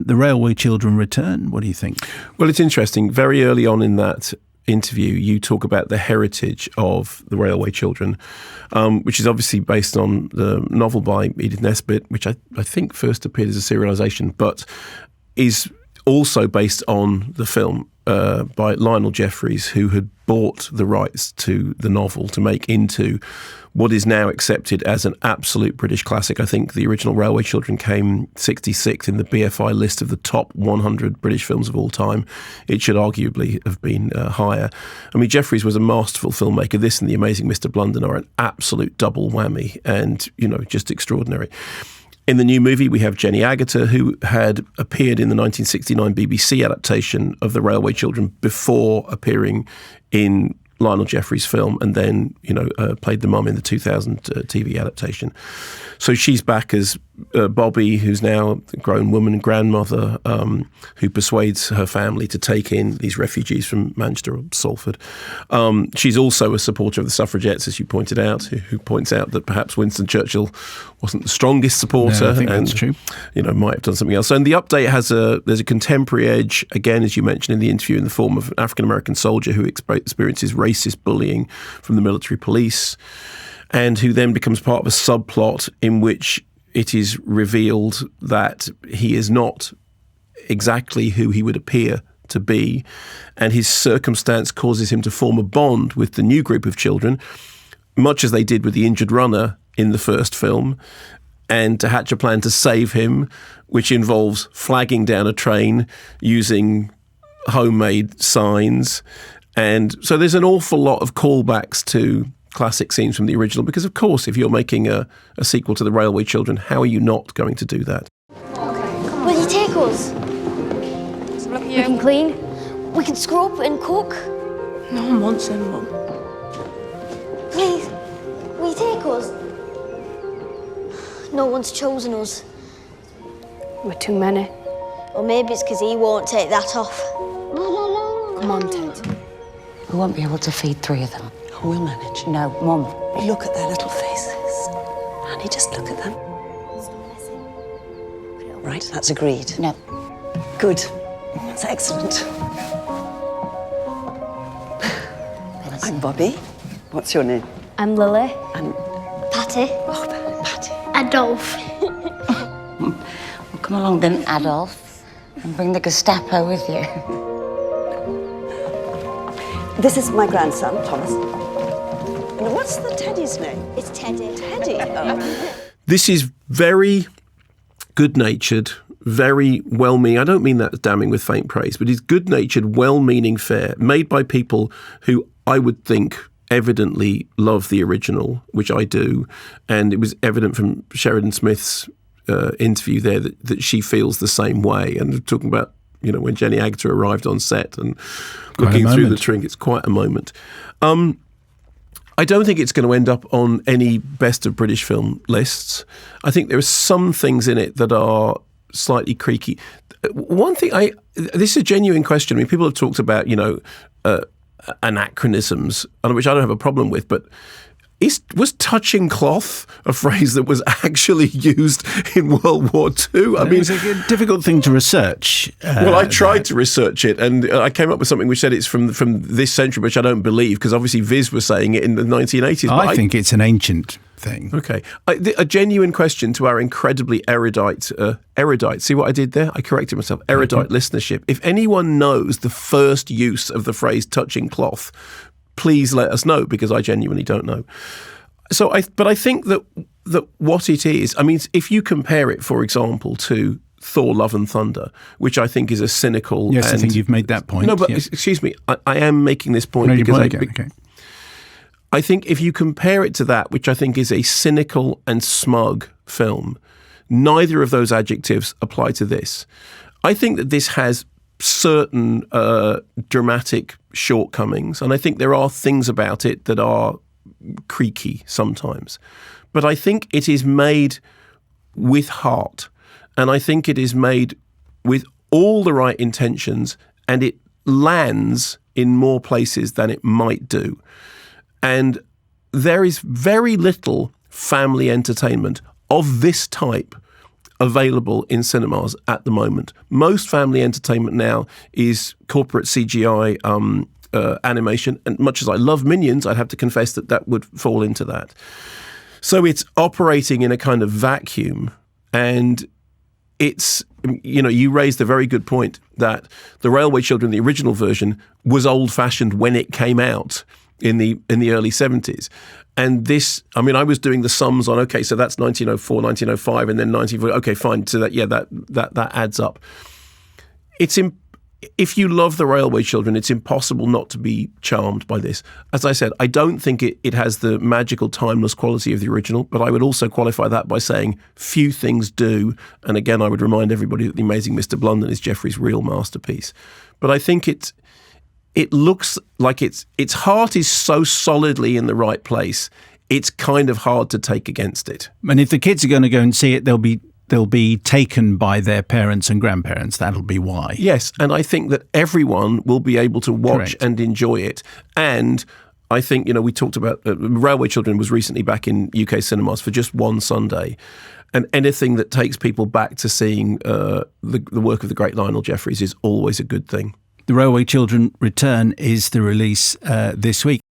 the Railway Children return? What do you think? Well, it's interesting. Very early on in that interview, you talk about the heritage of the Railway Children, which is obviously based on the novel by Edith Nesbit, which I think first appeared as a serialisation, but is also based on the film by Lionel Jeffries, who had bought the rights to the novel to make into what is now accepted as an absolute British classic. I think the original Railway Children came 66th in the BFI list of the top 100 British films of all time. It should arguably have been higher. I mean, Jeffries was a masterful filmmaker. This and The Amazing Mr. Blunden are an absolute double whammy and, just extraordinary. In the new movie, we have Jenny Agutter, who had appeared in the 1969 BBC adaptation of The Railway Children before appearing in Lionel Jeffries' film, and then, played the mum in the 2000 TV adaptation. So she's back as Bobby, who's now a grown woman and grandmother, who persuades her family to take in these refugees from Manchester or Salford. She's also a supporter of the suffragettes, as you pointed out, who points out that perhaps Winston Churchill wasn't the strongest supporter. No, I think that's true. Might have done something else. And the update there's a contemporary edge, again, as you mentioned in the interview, in the form of an African-American soldier who experiences racist bullying from the military police, and who then becomes part of a subplot in which it is revealed that he is not exactly who he would appear to be, and his circumstance causes him to form a bond with the new group of children, much as they did with the injured runner in the first film, and to hatch a plan to save him, which involves flagging down a train using homemade signs. And so there's an awful lot of callbacks to classic scenes from the original, because of course, if you're making a sequel to The Railway Children, how are you not going to do that? Will you take us? Look at We you. can clean, we can scrub and cook. No one wants him, Mum. Please, will you take us? No one's chosen us. We're too many. Or maybe it's because he won't take that off. Come on, Ted. We won't be able to feed 3 of them. We'll manage. No, Mum. Look at their little faces. Annie, just look at them. Right, that's agreed. No. Good. That's excellent. I'm Bobby. What's your name? I'm Lily. I'm Patty. Oh, Patty. Adolf. Well, come along then, Adolf, and bring the Gestapo with you. This is my grandson, Thomas. And what's the Teddy's name? It's Teddy. Teddy. Oh. This is very good-natured, very well-meaning. I don't mean that as damning with faint praise, but it's good-natured, well-meaning fare made by people who I would think evidently love the original, which I do. And it was evident from Sheridan Smith's interview there that she feels the same way. And talking about, when Jenny Agutter arrived on set and looking through the trinkets, quite a moment. I don't think it's going to end up on any best of British film lists. I think there are some things in it that are slightly creaky. One thing, this is a genuine question. I mean, people have talked about, anachronisms, which I don't have a problem with, but was touching cloth a phrase that was actually used in World War II? I mean, it's a difficult thing to research. Well, I tried to research it, and I came up with something which said it's from this century, which I don't believe, because obviously Viz was saying it in the 1980s. I think it's an ancient thing. Okay. A genuine question to our incredibly erudite, see what I did there? I corrected myself, erudite listenership. If anyone knows the first use of the phrase touching cloth, please let us know, because I genuinely don't know. But I think that what it is, I mean, if you compare it, for example, to Thor: Love and Thunder, which I think is a cynical... Yes, I think you've made that point. No, but yes. Excuse me, I am making this point Okay. I think if you compare it to that, which I think is a cynical and smug film, neither of those adjectives apply to this. I think that this has certain dramatic shortcomings, and I think there are things about it that are creaky sometimes. But I think it is made with heart, and I think it is made with all the right intentions, and it lands in more places than it might do. And there is very little family entertainment of this type available in cinemas at the moment. Most family entertainment now is corporate CGI animation, and much as I love Minions, I'd have to confess that would fall into that. So it's operating in a kind of vacuum, and it's, you raised a very good point that The Railway Children, the original version, was old-fashioned when it came out in the early 70s. And this, I was doing the sums on, okay, so that's 1904, 1905, and then 1940. Okay, fine. So that adds up. If you love The Railway Children, it's impossible not to be charmed by this. As I said, I don't think it has the magical, timeless quality of the original, but I would also qualify that by saying few things do. And again, I would remind everybody that The Amazing Mr. Blunden is Jeffrey's real masterpiece. But I think it looks like its heart is so solidly in the right place, it's kind of hard to take against it. And if the kids are going to go and see it, they'll be taken by their parents and grandparents. That'll be why. Yes, and I think that everyone will be able to watch Correct. and enjoy it. And I think, we talked about Railway Children was recently back in UK cinemas for just one Sunday. And anything that takes people back to seeing the work of the great Lionel Jeffries is always a good thing. The Railway Children Return is the release this week.